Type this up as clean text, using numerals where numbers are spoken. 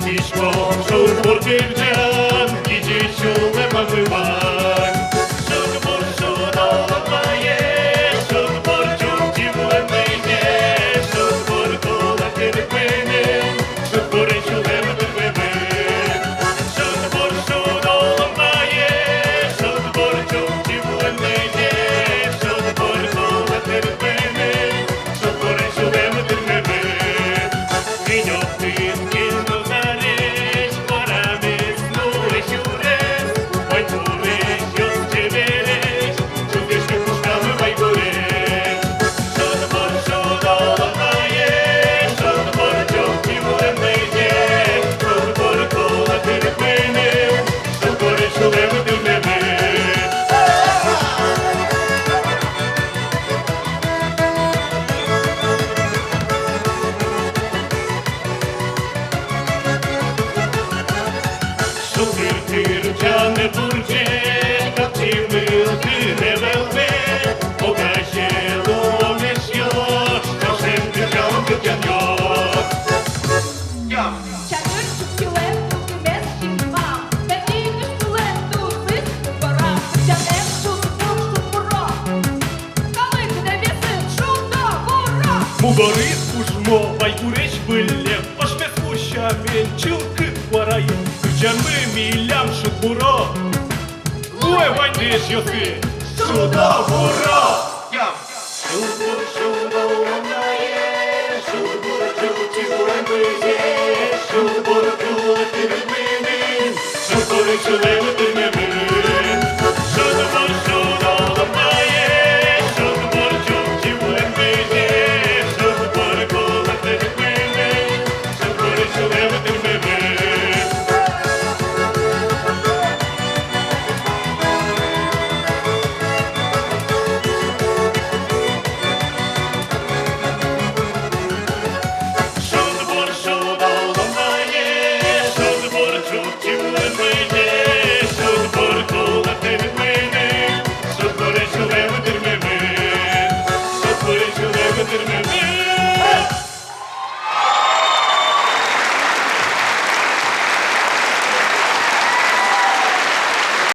Тишко, шурбур кирджан, иди чуле помывай. Шурбур шудолапае, шурбур чулти буэнэйне, шурбур кула кирпэне, шурбур чуле мэтэрвэбэ. Шурбур шудолапае, шурбур чулти буэнэйне, шурбур кула кирпэне, шурбур чуле мэтэрвэбэ. Кинёк ты Кирджане бурже, каптивил киревелве, покажело мешьё, что всем кирджанам кирджанёк. Чарюшку кілету кимес мам, Петіни штулету сис пора, Чанем шуту пора, Калик де вісит шута пора. Мугорит ушмо, байгуреч выле, пашмес пуща менчилкы варайы, Кирджанмы милям шут буро, Луэ вайдеш йосы, шута буро.